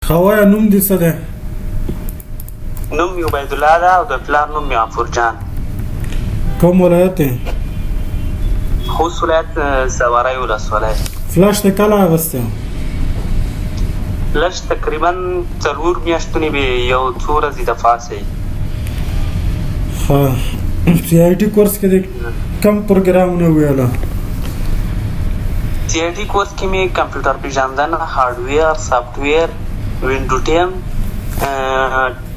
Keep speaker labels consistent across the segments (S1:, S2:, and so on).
S1: خوایا نوم دې څه دی؟
S2: نوم مې عبید الله ده او د پلار نوم مې غفور جان.
S1: کوم ولایت دی؟
S2: خوست ولایت سواری ولسوالۍ.
S1: فلش دې کله اغوستی؟
S2: فلش تقریبا 4 میاشتونې به یو څو ورځې د پاسه.
S1: ښه سی آی ټي کورس کې دې کوم پروګرامونه ویله؟
S2: سی آی ټي کورس کې مې کمپیوټر پیژندنه، هارډویر، سافټویر، وینډو 10،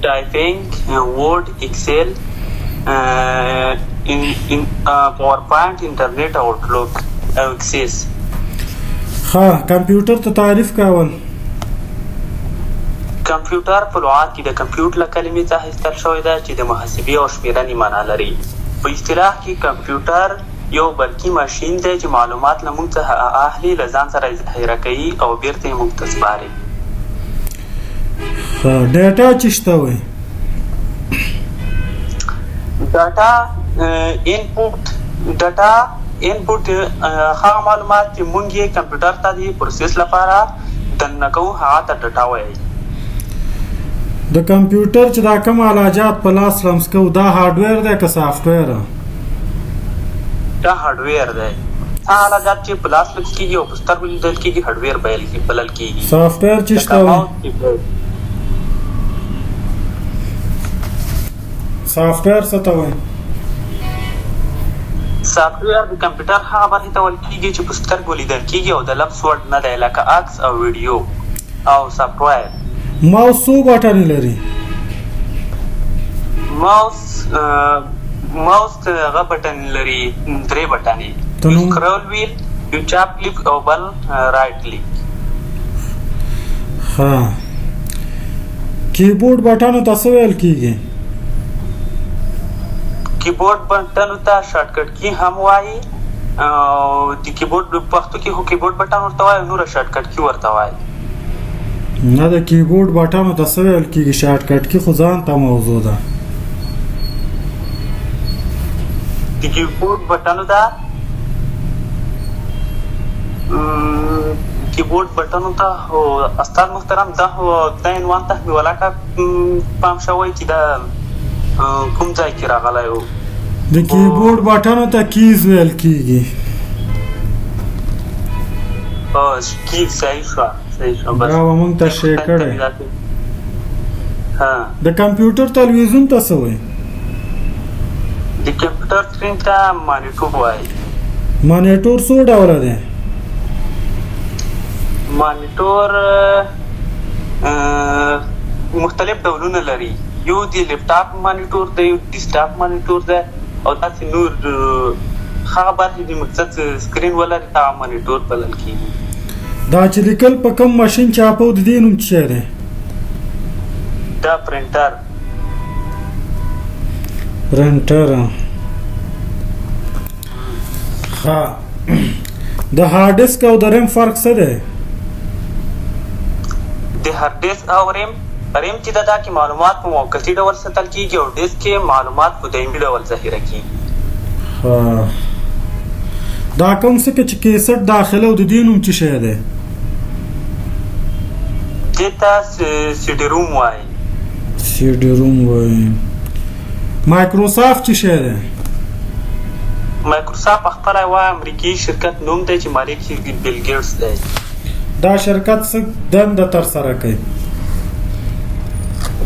S2: ټایپینګ، ورډ، ایکسل، پاور پوینټ، انټرنیټ، آوټلوک او ایکسس.
S1: ښه کمپیوټر ته تعریف کول.
S2: کمپیوټر په لغت کې د کمپیوټر له کلمې څخه اخیستل شوی ده چې د محاسبې او شمیرنې معنا لري. په اصطلاح کې کمپیوټر یو برقي ماشین دی چې معلومات له موږ څخه اخلي، له ځان سره یې ذخیره کوي او بیرته یې موږ ته سپاري.
S1: ډیټا چې شته وي؟
S2: ډاټا انپوټ هغه معلومات چې موږ یې کمپیوټر ته د پروسس لپاره دننه کوو هغه ته ډاټا وایي.
S1: د کمپیوټر چې دا کوم آلات په لاس رمز کوو دا هارډویر دی که سافټویر؟
S2: دا هارډویر دی. هغه آلات چې په لاس لیدل کېږي او په سترګو لیدل کېږي هارډویر بلل کېږي.
S1: سافټویر چې شته وي؟ سافټویر څه ته وایي؟
S2: سافټویر د کمپیوټر هغه برخې ته ویل کېږي چې په سترګو لیدل کېږي او د لمس وړ نه دی، لکه عکس او ویډیو. او سافټویر
S1: ماوس څو بټن لري؟
S2: ماوس هغه بټن لري 3 بټنې، سکرول ویل، یو چاپ کلیک او بل رائټ کلیک.
S1: ها کیبورډ بټنو ته څه ویل کېږي؟
S2: کیبورډ بټنو ته شارټکټ کی هم وایي او د کیبورډ پښتو کې خو کیبورډ بټن ورته وایي، نور شارټکټ کی ورته وایي.
S1: نه د کیبورډ بټنو ته څه ویل کېږي؟ شارټکټ کی خو ځان ته موضوع ده.
S2: د کیبورډ بټنو ته استاد محترم دا عنوان ته مې ولاکه پام شوی چې دا کوم ځای کې راغلی و.
S1: د کیبورډ بټنو ته کیز ویل کېږي.
S2: کیز صحیح شوه.
S1: دا به مونږ ته شی کړی. د کمپیوټر تلویزیون ته څه وایي؟
S2: د کمپیوټر سکرین ته مانیټور وایي.
S1: مانیټور څو ډوله دی؟
S2: مانیټور مختلف ډولونه لري. یو د لیپټاپ مانیټور دی، یو ډیسکټاپ مانیټور دی او داسې نور هغه برخې د مقصد سکرین ولري هغه مانیټور بلل کېږي.
S1: دا چې لیکل په کوم ماشین چاپو د دې نوم څه دی؟
S2: دا پرنټر.
S1: پرنټر. ها د هارډ ډیسک او د ریم فرق څه دی؟
S2: د هارډ ډیسک او ریم چې دا کې معلومات په موقتي ډول ساتل کېږي او ډیسک کې معلومات په دایمي ډول ذخیره کېږي.
S1: دا کوم څه چې کیسټ داخله او د دې نوم څه شی دی؟
S2: دې ته سی ډي روم وایي.
S1: سی ډي روم وایي. مایکروسافټ څه شی دی؟
S2: مایکروسافټ خپله یوه امریکایي شرکت نوم دی چې مالک یې بیل ګیټس دی.
S1: دا شرکت څه دنده ترسره کوي؟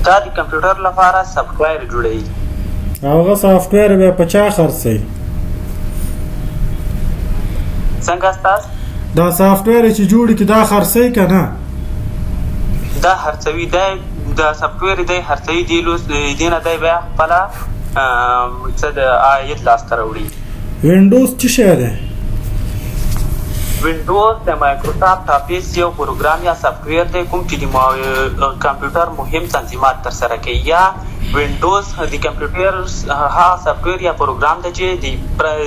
S2: دا د کمپیوټر لپاره سافټویر جوړوي.
S1: هغه سافټویر بیا په چا خرڅوي؟
S2: څنګه استاد؟
S1: دا سافټویر چې جوړ کړي دا خرڅوي که نه؟
S2: دا خرڅوي. دا سافټویر دی خرڅوي. دې نه دی بیا خپله څه د عاید لاسته راوړي.
S1: وینډوز څه شی دی؟
S2: وینډوز د مایکروسافټ افیس یو پروګرام یا سافټویر دی کوم چې د کمپیوټر مهم تنظیمات ترسره کوي. یا وینډوز د کمپیوټر هغه سافټویر یا پروګرام دی چې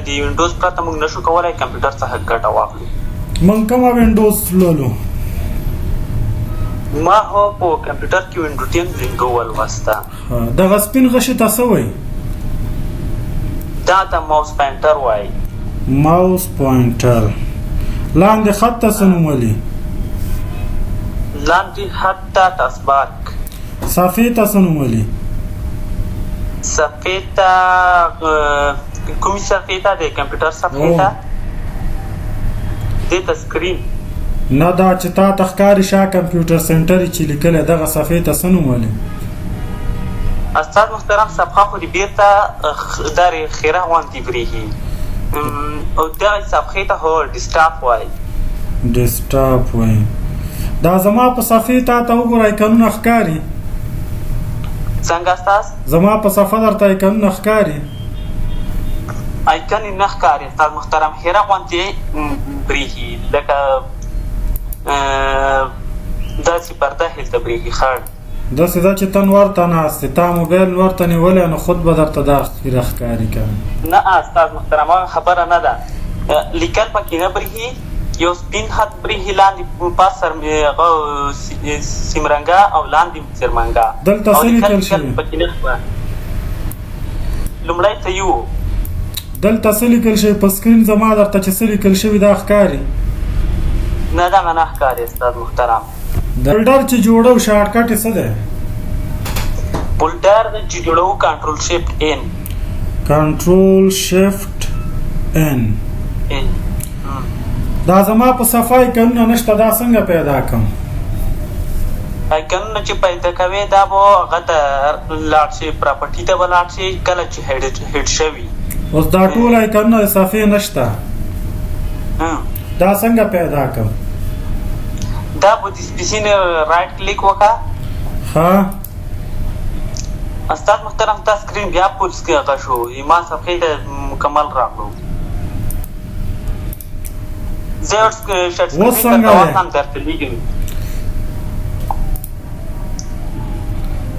S2: د وینډوز پرته موږ نشو کولی کمپیوټر څخه ګټه واخلو.
S1: موږ کومه وینډوز لولو؟
S2: ما هو په کمپیوټر کې وینډو 10 وینډو ولوسته.
S1: دغه سپین غشي ته څه وایي؟
S2: دا ته ماوس پوینټر وایي.
S1: ماوس پوینټر. لاندې خط ته څه نوم ولي؟
S2: لاندې حتی تاسباک
S1: صفحې ته څه نوم ولي؟
S2: صفحې ته کومې صفحې ته د کمپیوټر صفحې ته دې ته سکرین
S1: نه دا چې تا ته ښکاري شا کمپیوټر سنټر چې لیکلی دغه صفحې ته څه نوم ولي؟
S2: استاد محترم صفحه خو دې بېرته دارې خیره غوندې برېښي او دغه صفحې ته هو ډیسټاپ وایي.
S1: ډیسټاپ وایي. دا زما په صفحې تا ته وګوره ایکنونه ښکاري.
S2: څنګه استاد؟ زما
S1: په صفحه درته ایکنونه ښکاري.
S2: ایکن یې نه ښکاري استاد محترم، خیره غوندې برېښي لکه داسې پرده هلته برېښي خړ.
S1: داسې ده چې ته نور ته ناست یې، تا موبایل نور ته نیولی نو خود به درته دا خیره ښکاري که
S2: نه استاد محترم هغه خبره نه ده. لیکل پکې نه برېښي، یو سپین خط برېښي لاندې پاس سیمرنګه او لاندې سرمنګه.
S1: دلته څه لیکل شوي؟
S2: لومړی ته یو
S1: دلته څه لیکل شوي په سکرین زما درته چې څه لیکل شوي دا ښکاري؟
S2: نه دغه نه ښکاري استاد محترم.
S1: فولډر چې جوړو شارټکټ یې څه دی؟
S2: فولډر چې جوړو کنټرول شیفټ ان.
S1: کنټرول شیفټ ان. دا زما په صفحه ایکنونه نشته، دا څنګه پیدا کړم؟
S2: ایکنونه چې پیدا کوې دا به هغه ته لاړ شي، پراپرټي ته به لاړ شي کله چې هیډ شوي.
S1: اوس دا ټول ایکنونه د صفحې نشته، دا څنګه پیدا کړم؟
S2: دا په دې سپیسین رائټ کلیک وکړه.
S1: ها
S2: استاد محترم تا سکرین بیا پولس کې هغه شو، ما صفحې ته مکمل راغلو. زه اوس شارټ سکرین ته هم درته لیکم.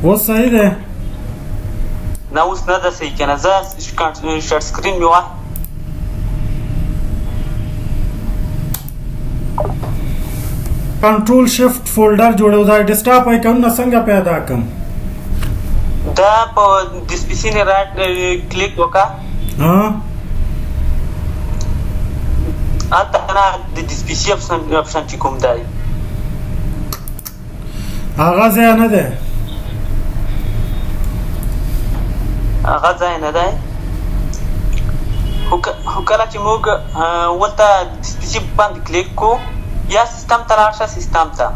S1: اوس صحیح دی؟
S2: نه اوس نه ده صحیح که نه. زه شارټ سکرین مې وایي
S1: کنټرول شیفټ فولډر جوړو. دا ډیسکټاپ ایکنونه څنګه پیدا کړم؟
S2: دا په ډسپیسین رائټ کلیک وکړه. هلته نه د ډسپیسي اپشن چې کوم دی
S1: هغه ځای نه دی،
S2: هغه ځای نه دی. خو کله چې موږ ولته ډسپیسي باندې کلیک کوو یا سیستم ته لاړ شه، سیستم ته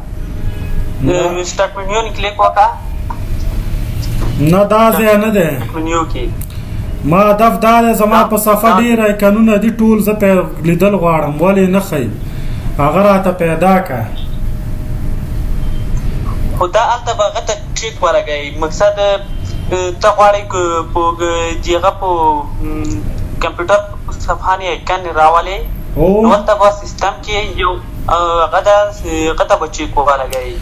S2: سټارټ منیو نه کلیک وکړه.
S1: نه دا ځای نه دی
S2: منیو کې.
S1: ما هدف دا دی زما په صفحه ډېر ایکنونه دي، ټول زه لیدل غواړم، ولې نه ښیي؟ هغه راته پیدا کړه.
S2: خو دا هلته به هغه ته ټریک ولګوئ. مقصد ته غواړئ په هغه په کمپیوټر په صفحه نه ایکن راولئ، نو هلته به سیستم کې یو هغه ته به چیک ولګوئ.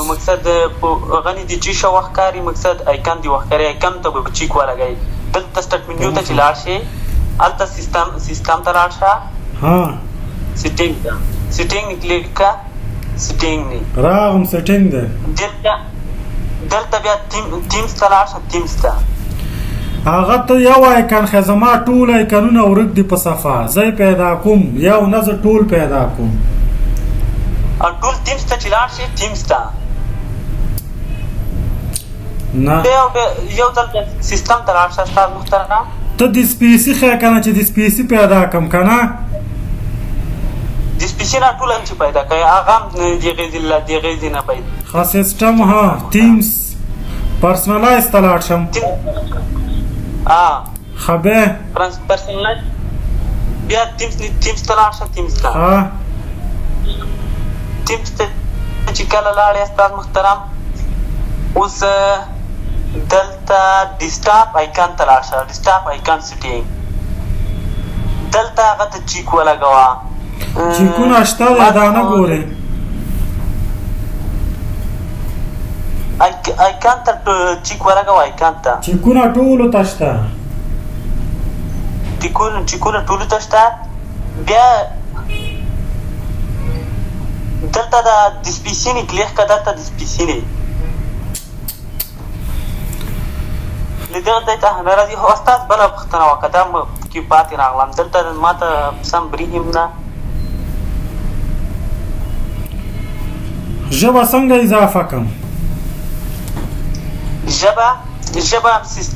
S2: مقصد هغه نه دي چې ښه وخت کاري، مقصد ایکن دې وخت کاري، ایکن ته به چیک ولګوئ. دلته سټارټ منیو ته چې لاړ شئ، هلته سیستم ته لاړ شه، سیټینګ ته سیټینګ نه کلیک کړه. سیټینګ نه
S1: راغلم، سیټینګ دی.
S2: دلته بیا تیمز ته لاړ شه، تیمز ته
S1: هغه ته یو ایکن ښه، زما ټول ایکنونه ورک دي په صفحه، زه یې پیدا کوم یو نه، زه ټول پیدا کوم.
S2: ټول تیمز ته چې لاړ شئ، تیمز ته
S1: نه
S2: یو ځل سیستم ته لاړ شه. استاد محترم
S1: ته د سپیسي ښه که نه چې د سپیسي پیدا کړم که نه؟
S2: د سپیسي نه ټول هم چې پیدا کوي هغه هم دغې ځای نه پیدا.
S1: ښه سیسټم تیمز پرسنلایز ته لاړ شم. ښه بیا
S2: پرسنلایز بیا تیمز ته لاړ شه. تیمز ته چې کله لاړې استاد محترم اوس دلته ډیسکټاپ ایکن ته لاړ شه. ډیسکټاپ ایکن سیټینګ دلته هغه ته چیک ولګوه.
S1: چیکونه شته دی، دا نه ګورې.
S2: ایکن ته چیک ولګوه. ایکن ته
S1: چیکونه ټولو ته شته،
S2: چیکونه ټولو ته شته. بیا دلته د سپیسینې کلیک کړه. دلته د سپیسینې له دغه ځای ته نه راځي. خو استاد بله پوښتنه وکړه، دا کې پاتې راغلم. دلته ما ته سم برېښي نه.
S1: ژبه څنګه اضافه کم؟
S2: ژبه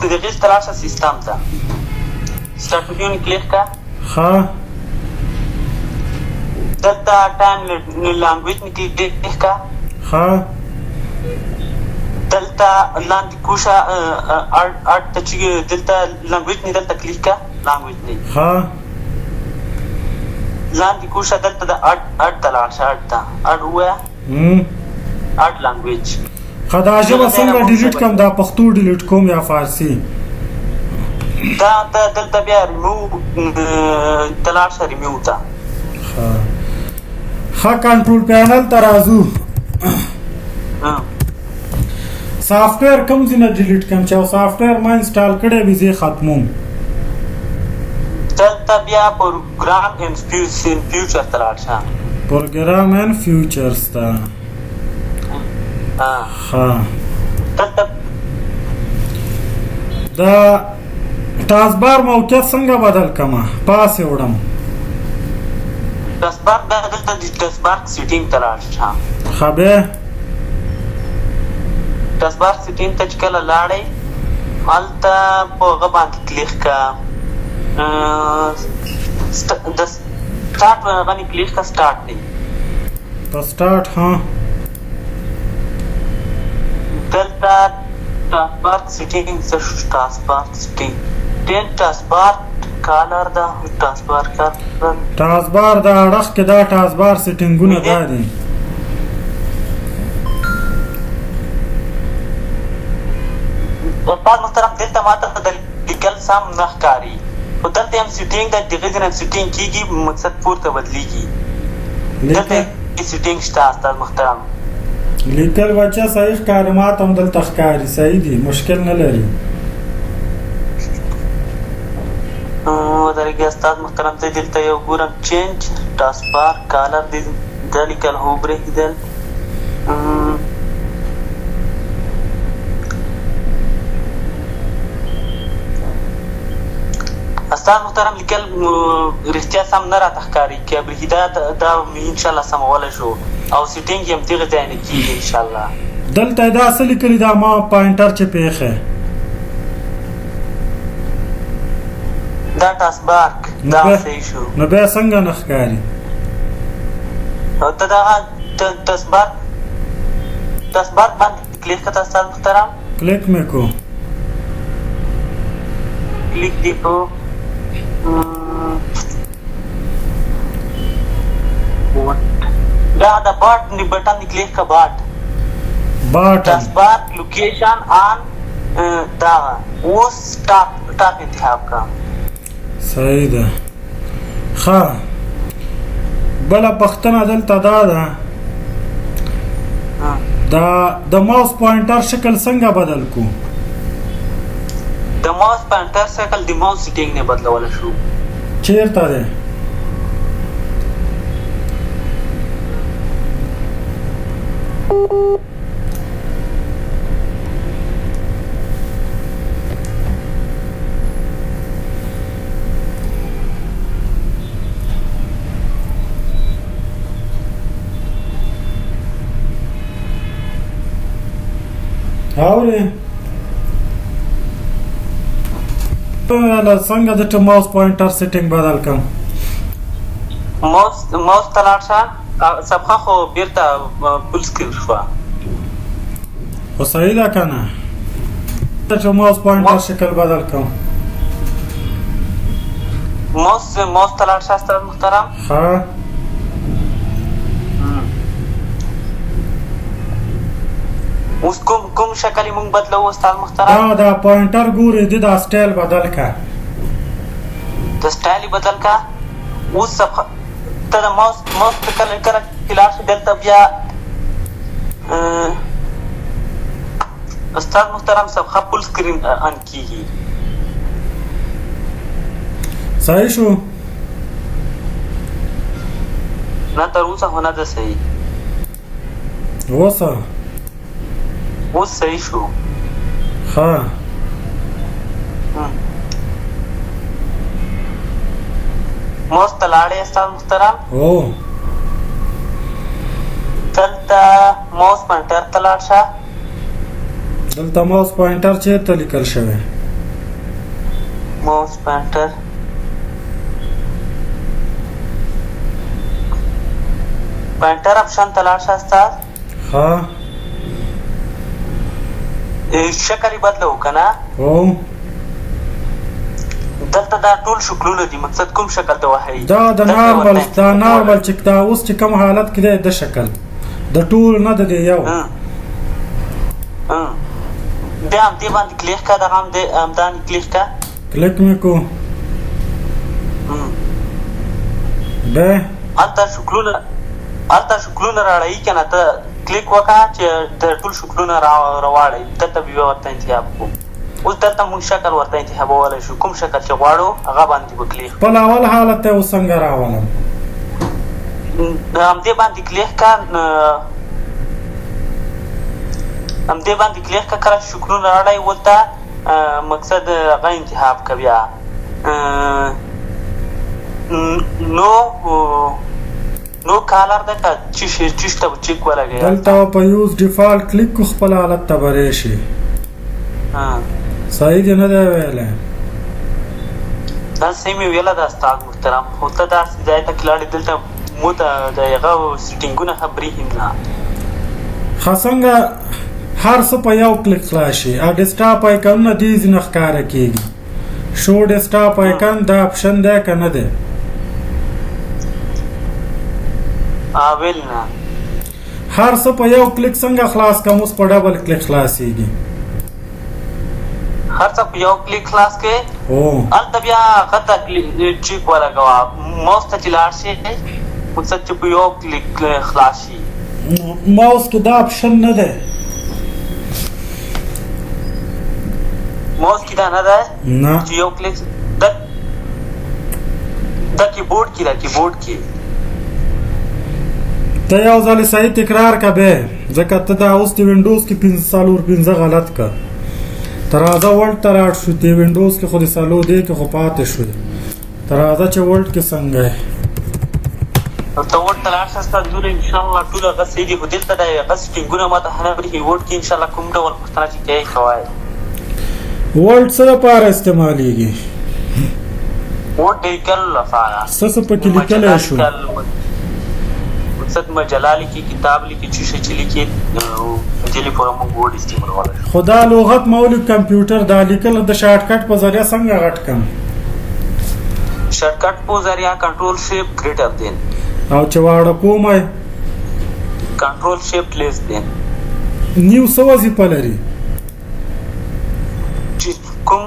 S2: دغې تلاشه سیستم ته سټارټ ویډیو کلیک کا.
S1: ښه
S2: دلته ټایم لانګویج نه کلیک کا.
S1: ښه
S2: دلته لاندې کوشه اړ ته چې دلته لانګویج نه دلته کلیک کا. لانګویج نه
S1: ښه
S2: لاندې کوشه دلته د اړ ته لاړ شه. اړ ته اړ ووایه. اړ لانګویج.
S1: ښه دا ژبه څنګه ډیلیټ کم؟ دا پښتو ډیلیټ کوم یا فارسي؟
S2: دا دلته بیا ریموو ته لاړ شه. ریموو ته
S1: ښه کنټرول پینل ته راځو. سافټویر کوم ځای نه ډیلیټ کم چې سافټویر ما انسټال کړی وي زه ختموم؟
S2: دلته بیا پروګرام اینډ فیوچر ته لاړ شه.
S1: پروګرام اینډ فیوچرز ته. ښه د ټاسبار موقعیت څنګه بدل کمه؟ پاسې وړم.
S2: ټاسبار دلته د ټاسبار سیټینګ ته لاړ شه.
S1: ښه بیا
S2: ټاسبار سیټینګ ته چې کله لاړئ هلته په هغه باندې کلیک کا. د سټارټ باندې کلیک کا. سټارټ دی
S1: په سټارټ. ها
S2: دلته ټاسبار سیټینګ څه شو؟ ټاسبار سیټینګ ټاسبار کالر ده. ټاسبار کالر
S1: ټاسبار د اړخ کې دا ټاسبار سیټینګونه دا دي.
S2: استاد محترم دلته ماته د لیکل سم نه ښکاري خو دلته هم سیټینګ د دغې ځای نه سیټینګ کېږي مقصد پورته بدلېږي. دلته سیټینګ شته استاد محترم.
S1: لیکل بچه صحیح ښکاري ماته هم دلته ښکاري. صحیح دي مشکل نه لري.
S2: ودرېږي استاد محترم ته دلته یو ګورم چینج ټاسبار کالر دی دا لیکل هو برېښېدل. استاد محترم لیکل رښتیا سم نه راته ښکاري که برېښېده دا انشاءالله سمولی شو او سیټینګ یې هم دغې ځای نه کېږي انشاءالله.
S1: دلته دا څه لیکلي دا ما پاینټر چې پېښی
S2: دا ټاسبار دا صحیح شو.
S1: نو بیا څنګه نه ښکاري؟
S2: ته دغه ټاسبار باندې کلیک کړه استاد محترم.
S1: کلیک مې کو.
S2: کلیک دی کو. دا د باټ بټن دی کلیک کا. باټ ټاسبار لوکیشن آن دا اوس ټاپ انتخاب کا.
S1: صحیح ده. ښه بله پوښتنه دلته دا ده د ماوس پوینټر شکل څنګه بدل کو؟
S2: د ماوس پوینټر شکل د ماوس سیټینګ نه بدلولی شو.
S1: چیرته دی؟ اورې څنګه د ماوس پوینټر سیټینګ بدل کم؟
S2: ماوس ته لاړ شه. صفحه خو بیرته فل سکرین شوه.
S1: خو صحیح ده که نه؟ چې ماوس پوینټر شکل بدل کم.
S2: ماوس ته لاړ شه استاد محترم.
S1: ښه
S2: اوس کوم شکل یې مونږ بدلوو استاد محترم؟
S1: دا پوینټر ګورې د دا سټایل بدل کا.
S2: د سټایل بدل کا. اوس صفحه ته د ماوس ته کله چې لاړ شي دلته بیا استاد محترم صفحه فل سکرین ان کېږي.
S1: صحیح شو؟
S2: نه تر اوسه خو نه ده صحیح.
S1: اوسه
S2: اوس صحیح شو.
S1: ښه
S2: ماوس ته لاړې استاد محترم.
S1: او
S2: دلته ماوس پوینټر ته لاړ شه.
S1: دلته ماوس پوینټر چیرته لیکل شوی؟
S2: ماوس پوینټر اپشن ته لاړ شه استاد.
S1: ها
S2: شکل یې بدلو که نه؟
S1: او
S2: دلته دا ټول شکلونه دي، مقصد کوم شکل ته وهي؟
S1: دا د نارمل چې دا اوس چې کوم حالت کې دی د شکل د ټول نه د دی یو.
S2: بیا همدې باندې کلیک که، دغه همدانې کلیک که.
S1: کلیک مې کو بیا
S2: هلته شکلونه راړوي که نه، ته کلیک وکړه چې د ټول شکلونه راواړوي. دلته بیا ورته انتخاب کړو. اوس دلته موږ شکل ورته انتخابولی شو، کوم شکل چې غواړو هغه باندې به کلیک.
S1: خپل اول حالت ته اوس څنګه راولم؟
S2: همدې باندې کلیک که، همدې باندې کلیک که. کله چې شکلونه راړی ولته مقصد هغه انتخاب که. بیا نو کالر ده که چیشته به چیک ولګوي.
S1: دلته په یوز ډیفالټ کلیک کو، خپل حالت ته به راشي. صحیح دی نه دی ویلی؟
S2: دا صحیح مې ویله ده استاد محترم، خو ته داسې ځای ته کې لاړې دلته مو ته د هغه سیټینګونه ښه برېښي نه.
S1: ښه څنګه هر څه په یو کلیک خلاص شي. ډیسکټاپ آیکنونه دې ځینې ښکاره کېږي. شو ډیسکټاپ آیکن دا اپشن دی که نه دی؟
S2: ویل نه.
S1: هر څه په یو کلیک څنګه خلاص کړم؟ اوس په ډبل کلیک خلاصېږي.
S2: هر څه په یو کلیک خلاص کړې، هلته بیا هغه ته چیک ولګوه. ماوس ته چې لاړ شي مقصد چې په یو کلیک خلاص شي.
S1: ماوس کې دا اپشن نه دی.
S2: ماوس کې دا نه دی چې یو کلیک. دا کیبورډ کې ده، کیبورډ کې
S1: ته یو ځل صحیح تکرار که بیا، ځکه ته دا اوس د وینډوز کې 5 غلط که. ته راځه ورډ ته راټ شو. د وینډوز کې خو د سالو دی کې خو پاتې شوی. ته راځه چې ورډ کې څنګه یې.
S2: ته ورډ ته لاړ شه استاد نور، انشاءالله ټول هغه صحیح دي. خو دلته د هغه سیټینګونه ماته ښه نه برېښي. ورډ کې انشاءالله کوم ډول پوښتنه چې کوې کوئ.
S1: ورډ څه لپاره استعمالیږي؟
S2: ورډ د لیکلو لپاره.
S1: څه پکې لیکلی شو؟
S2: مقصد مجله لیکي، کتاب لیکي، چې شی چې لیکي دې لپاره موږ ورډ استعمالولی شو.
S1: خو دا لغت مولد کمپیوټر دا لیکل د شارټکټ په ذریعه څنګه غټ کړم؟
S2: شارټکټ په ذریعه کنټرول شیپ ګریټر دین،
S1: او چې واړه کوم
S2: کنټرول شیپ لیس دین.
S1: نیو څه وظیفه لري؟
S2: چې کوم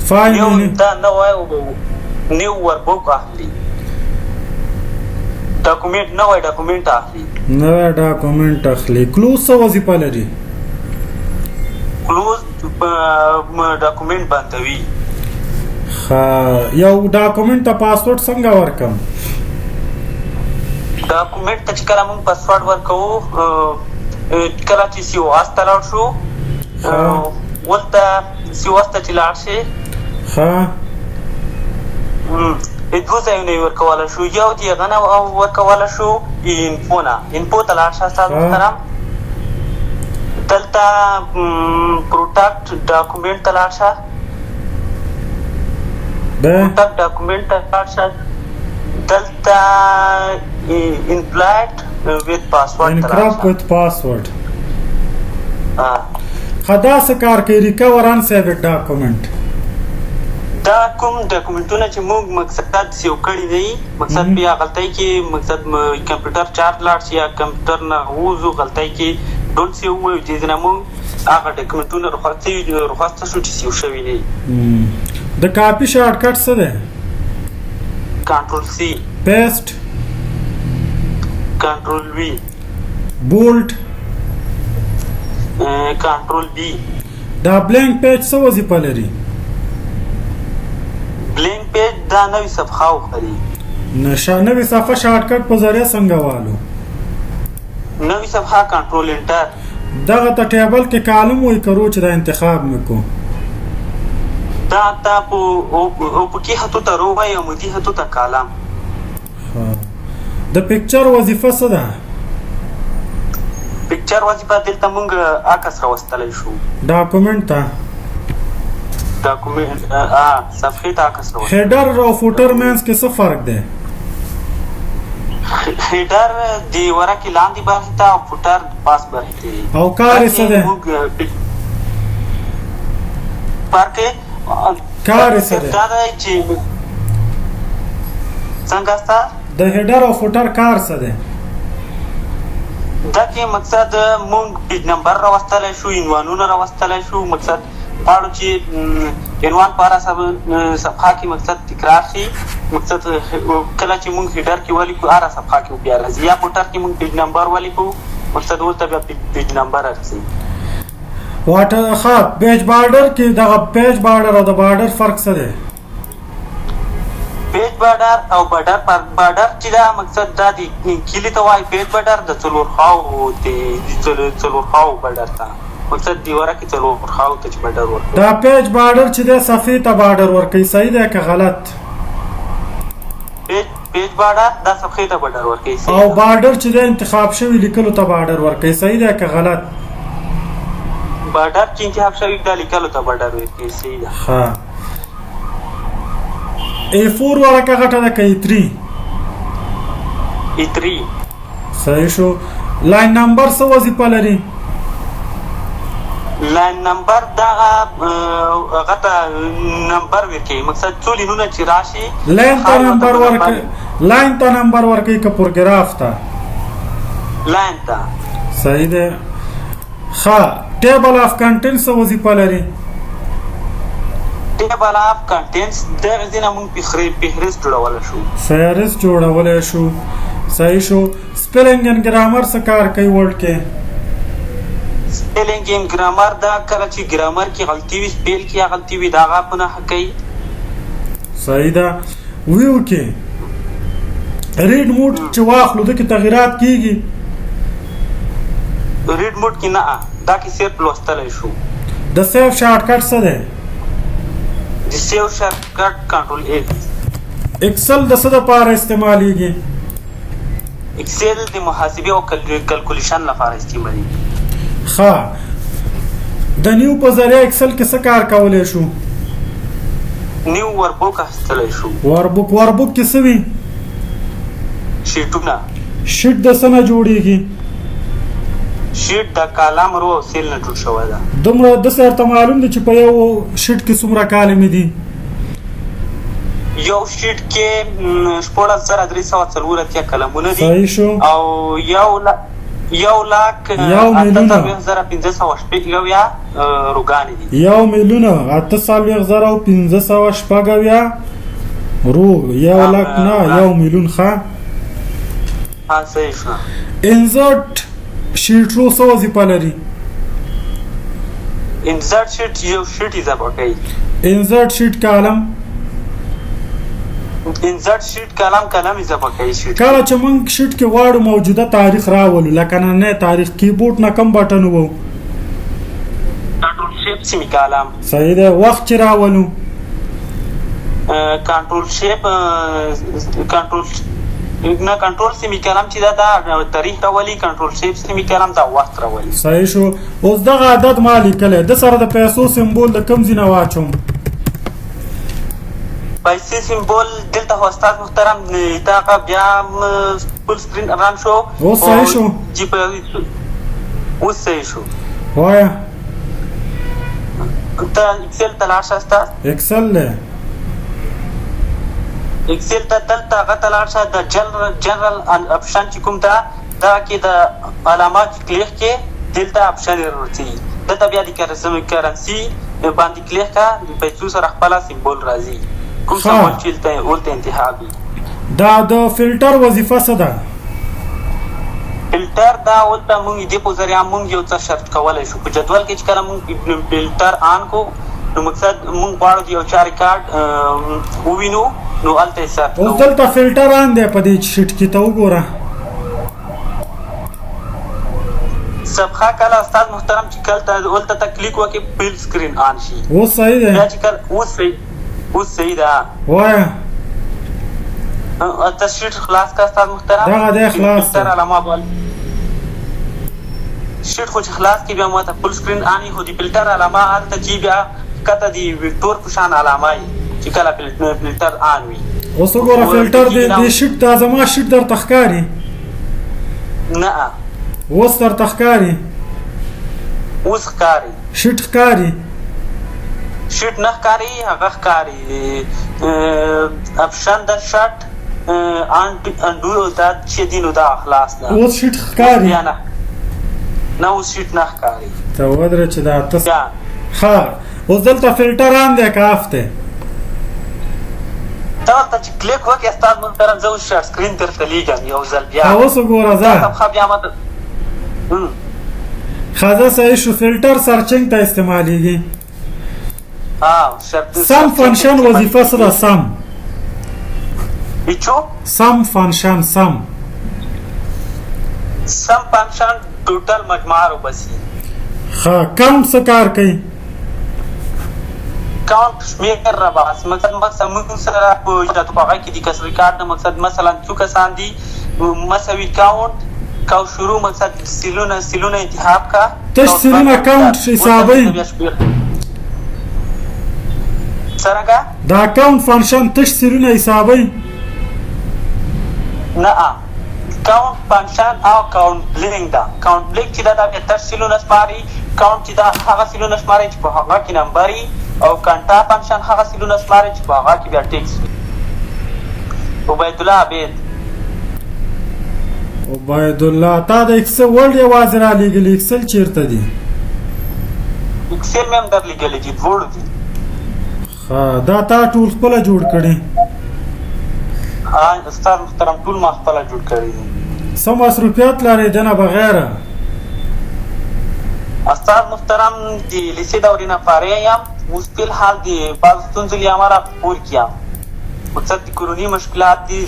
S1: فایل
S2: دا نه وایو نیو وربوک اخلي. ډاکومنټ نوی ډاکومنټ اخلي.
S1: نوی ډاکومنټ اخلي. کلوز څه وظیفه لري؟
S2: کلوز ډاکومنټ بندوي.
S1: یو ډاکومنټ ته پاسورډ څنګه ورکم؟
S2: ډاکومنټ ته چې کله موږ پاسورډ ورکوو، کله چې سی او اس ته لاړ شو ولته سی او اس ته چې لاړ شي دوه ځایونه یې ورکولی شو. یو د هغه نه ورکولی شو انفو نه. انفو ته لاړ شه استاد محترم. دلته پروټکټ ډاکومنټ ته لاړ شه. پروټکټ ډاکومنټ ته لاړ شه. دلته انکریپټ ویت پاسورډ ته لاړ شه.
S1: انکریپټ ویت پاسورډ. دا څه کار کوي؟ ریکور ان سیوډ ډاکومنټ.
S2: دا کوم ډاکومنټونه چې موږ مقصد سیو کړي دي، مقصد بیا غلطۍ کې مقصد کمپیوټر چارج لاړ شي یا کمپیوټر نه ووځو، غلطۍ کې ډونټ سیو وایو چې نه موږ هغه ډاکومنټونه رخصته شو چې سیو شوي دي.
S1: د کاپي شارټکټ څه دی؟
S2: کنټرول سی.
S1: پیسټ.
S2: کنټرول وی.
S1: بولټ.
S2: کنټرول بی.
S1: دا بلینک پیج څه وظیفه لري؟
S2: بلینک پیج دا نوې صفحه وخلي.
S1: نوې صفحه شارټکټ په ذریعه څنګه والو؟
S2: نوې صفحه کنټرول انټر.
S1: دغه ته ټیبل کې کالم وایي کرو چې دا انتخاب مکو.
S2: دا تا پکې هتو ته رو وایي او مدي هتو ته کالم.
S1: د پکچر وظیفه څه ده؟
S2: پکچر وظیفه دلته مونږ عکس راوستلی شو
S1: ډاکومنټ ته
S2: ډاکومنټ صفحې ته عکس راوستلی
S1: هیډر او فوټر مینس کې څه فرق دی
S2: هیډر د ورقې لاندې برخې ته او فوټر پاس برخې ته
S1: او کار یې څه دی
S2: فرق
S1: کار یې څه دی
S2: دا دی چې څنګه ستا
S1: د هیډر او فوټر کار څه دی
S2: دا کې مقصد مونږ پیج نمبر راوستلی شو عنوانونه راوستلی شو مقصد غواړو چې عنوان په هره صفحه کې مقصد تکرار شي مقصد کله چې مونږ هیډر کې ولیکو هره صفحه کې بیا راځي یا فوټر کې مونږ پیج نمبر ولیکو مقصد ورته بیا پیج نمبر راځي
S1: ښه پیج بارډر کې دغه پیج بارډر او د بارډر فرق څه دی
S2: پیج بارډر او بارډر چې دا مقصد دا د کلي ته وایي پیج بارډر د څلور خواو بارډر ته مقصد دی ورکه څلور خواو ته چې بارډر ورکوي
S1: دا پیج بارډر چې دی صفحې ته بارډر ورکوي صحیح دی که غلط
S2: پیج بارډر دا صفحې ته بارډر ورکوي
S1: او بارډر چې دی انتخاب شوي لیکلو ته بارډر ورکوي صحیح دی که غلط
S2: بارډر چې انتخاب شوي دا لیکلو ته بارډر ورکوي صحیح ده
S1: ښه A4 ورقه غټه ده که A3
S2: A3
S1: صحیح شو لاین نمبر څه وظیفه لري
S2: لاین نمبر دا غټه نمبر ورکوي مقصد څو لینونه چې راشي
S1: لاین ته نمبر ورکوي که پروګراف ته
S2: لاین ته
S1: صحیح ده ښه ټیبل آف کنټینټ څه وظیفه لري
S2: ټیبل آف کنټینټس دغه ځینه مونږ فهرست جوړولی شو
S1: فهرست جوړولی شو صحیح شو سپیلنګ اینډ ګرامر څه کار کوي ورډ کې
S2: سپیلنګ اینډ ګرامر دا کله چې ګرامر کې غلطي وي سپیل کې غلطي وي دا هغه په نښه کوي
S1: صحیح ده ویو کې ریډ موډ چې واخلو دکې تغیرات کیږي
S2: ریډ موډ کې نه دا کې صرف لوستلی شو
S1: د سیف شارټکټ څه دی
S2: د سیو شارټکټ کنټرول ایکس
S1: اکسل د څه دپاره استعمالیږي
S2: اکسل د محاسبې او کلکولیشن لپاره استعمالیږي
S1: ښه د نیو په ذریعه اکسل کې څه کار کولی شو
S2: نیو وربوک اخیستلی شو
S1: وربوک کې څه وي
S2: شیټونه
S1: شیټ د څه نه جوړیږي
S2: شیټ د کالم رو او سیل نه جوړ شوی ده
S1: دومره داسې ورته معلوم دی چې په یو شیټ کې څومره کالمې دي
S2: یو شیټ کې 16340 کلمونه دي
S1: صحیح شو
S2: او یو لاک 8,560 روګانې دي 1,08,560 رو 1 لاک نه 1 میلیون ښه صحیح شو
S1: انزرټ شیټ رو څه وظیفه لري
S2: انزرټ شیټ یو شیټ اضافه کوي
S1: انزرټ شیټ کالم اضافه کوي شیټ کله چې موږ شیټ کې غواړو موجوده تاریخ راولو لکه نننی تاریخ کیبورډ نه کم بټن وو
S2: کنټرول شیپ سیمی کالم
S1: صحیح ده وخت چې راولو
S2: کنټرول سیمی کالم چې دا تاریخ راولي کنټرول شیپ سیمی کالم دا وخت راولي
S1: صحیح شو اوس دغه عدد ما لیکلی د سره د پیسو سمبول د کوم ځای نه واچوم
S2: پیسې سمبول دلته خو استاد محترم دغه بیا فل سکرین رن شو
S1: اوس صحیح شو
S2: اوس صحیح شو
S1: وایه
S2: ته اکسل ته لاړ شه استاد
S1: اکسل دی
S2: اکسل ته دلته هغه ته لاړ شه د جنرال اپشن چې کوم ده دغه کې د علامات کلیک کې دلته اپشن راځي دلته بیا د کرنسي باندې کلیک کا د پیسو سره خپله سمبول راځي کوم سمبول چې ولته انتخابي
S1: دا د فلټر وظیفه څه ده
S2: فلټر دا ولته مونږ دې په ذریعه مونږ یو څه شرط کولی شو په جدول کې چې کله مونږ فلټر آن کو نو مقصد مونږ غواړو د یو چا ریکارډ ووینو نو هلته یې سرچ کوو
S1: اوس دلته فلټر آن دی په دې شیټ کې ته وګوره
S2: صفحه کله استاد محترم چې کله ولته ته کلیک وکړې فل سکرین آن شي
S1: اوس صحیح دی
S2: بیا چې کله اوس صحیح ده
S1: وایه
S2: ته شیټ خلاص کا استاد محترم
S1: دغه دی خلاص
S2: علامه بول شیټ خو چې خلاص کې بیا ماته فل سکرین آنی خو د فلټر علامه هلته چې بیا کته د ویکټور په شان علامه وي چې کله فلټر آن وي.
S1: اوس وګوره فلټر د شیټ دا زما شیټ درته ښکاري؟
S2: نه
S1: اوس درته ښکاري؟
S2: اوس ښکاري.
S1: شیټ ښکاري؟
S2: شیټ نه ښکاري، هغه ښکاري اپشن د شټ انډو دا چې دی نو دا خلاص ده.
S1: اوس شیټ ښکاري؟
S2: نه اوس شیټ نه ښکاري.
S1: ته ودرې چې دا تاسو ها اوس دلته فلټر آن دی که آف دی؟
S2: ته ورته چې کلیک وکړې استاد محترم زه اوس شیټ سکرین درته لیږم یو ځل بیا.
S1: اوس وګوره ځه
S2: بیا ماته
S1: ښه صحیح شو. فلټر سرچنګ ته استعمالیږي. سم فنکشن وظیفه څه ده؟ سم سم فنکشن سم
S2: فنکشن ټوټل مجموعه رو بسی.
S1: ښه کاونټ څه کار کوي؟
S2: کاونټ شمېر را بس مقصد موږ سره په اجراتو په هغه کې د کسر کار د مقصد مثلا څو کسان دي مساوي کاونټ کا شروع مقصد سیلونه انتخاب کا
S1: تش سیلونه کاونټ حسابوي
S2: څنګه
S1: دا کاونټ فنکشن تش سیلونه حسابوي؟
S2: نه کاونټ فنکشن او کاونټ بلینګ دا کاونټ بلینګ چې دا د تش سیلونه شماري، کاونټ چې دا هغه سیلونه شماري چې په هغه کې نمبري، او کانټا فنکشن هغه سیلونه شماري چې په هغه کې بیا ټیکس وي. عبید الله عبید
S1: عبید الله تا د اکسل ورډ یوازې را لېږلي، اکسل چیرته دي؟
S2: اکسل مې هم در لېږلی دي، دواړه دي.
S1: ښه دا تا ټول خپله جوړ کړي؟
S2: استاد محترم ټول ما خپله جوړ کړي دي.
S1: څه مصروفیت لرې دې نه بغیره؟
S2: استاد محترم د لیسې دورې نه فارغ یم، اوس فی الحال د بعضو ستونزو له امله په کور کې یم. مقصد د کورني مشکلات دي،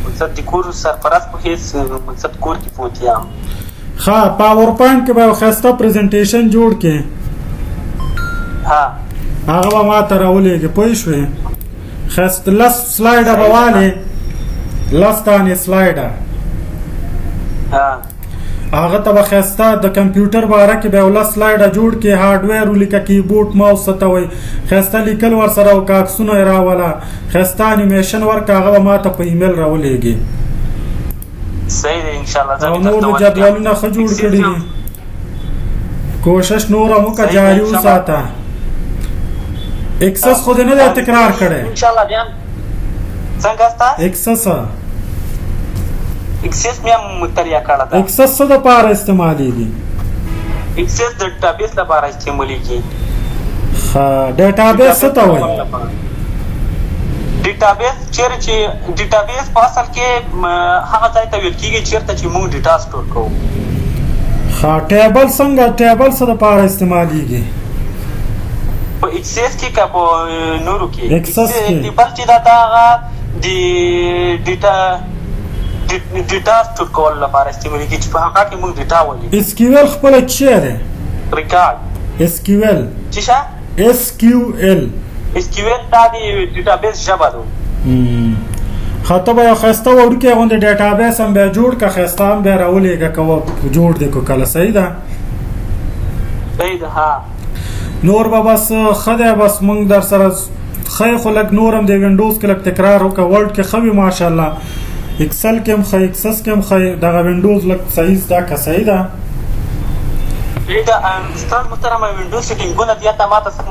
S2: مقصد د کور سرپرست په حیث مقصد کور کې پروت یم.
S1: ښه پاور پوینټ کې به یو ښایسته پریزنټیشن جوړ کړې، هغه به ما ته راولېږې پوه شوې؟ ښایسته 10 سلایډه به والې، 10 دانې سلایډه، هغه ته به ښایسته د کمپیوټر باره کې به یو 10 سلایډه جوړ کړې، هارډویر ولیکه، کیبورډ ماوس څه ته وایي، ښایسته لیکل ورسره وکړه، عکسونه یې راوله، ښایسته انیمیشن ورکړه، هغه به ما ته په ایمیل راولېږي.
S2: صحیح دی انشاءالله.
S1: او نور د جدولونه ښه جوړ کړي دي، کوشش نور هم وکړه جاري وساته. اکسس خو دې نه دی تکرار کړی؟
S2: انشاءالله بیا څنګه ستا
S1: اکسس
S2: اکسس مې هم مطالعه کړه ده.
S1: اکسس څه دپاره استعمالیږي؟
S2: اکسس د ډیټابیس لپاره استعمالیږي.
S1: ښه ډیټابیس څه ته وایي؟
S2: ډیټابیس چیرې چې ډیټابیس په اصل کې هغه ځای ته ویل کېږي چیرته چې موږ ډیټا سټور کوو.
S1: ښه ټیبل څنګه ټیبل څه دپاره استعمالیږي؟
S2: په اکسس کې که په نورو کې
S1: اکسس کې
S2: ټیبل چې دا هغه د ډیټا سټور کولو لپاره استعمالیږي چې په هغه کې موږ ډیټا ولیکو.
S1: اس کیو ایل خپله څه دی؟
S2: ریکارډ
S1: اس کیو ایل
S2: څه شه؟
S1: اس کیو ایل
S2: دا د ډیټابیس ژبه ده.
S1: ښه ته به یو ښایسته وړوکی غوندې ډیټابیس هم بیا جوړ کړه، ښایسته هم بیا راولېږه که جوړ دې کړو کله. صحیح ده
S2: صحیح ده. ها
S1: نور به بس ښه دی، بس موږ در سره ښه خو لږ نور هم د وینډوز کې لږ تکرار وکړه، ورډ کې ښه وي ماشاءالله، اکسل کې هم ښه، اکسس کې هم ښه، دغه وینډوز لږ صحیح زده کړه. صحیح ده
S2: استاد محترم وینډوز سیټینګونه بیا ته ما ته څنګه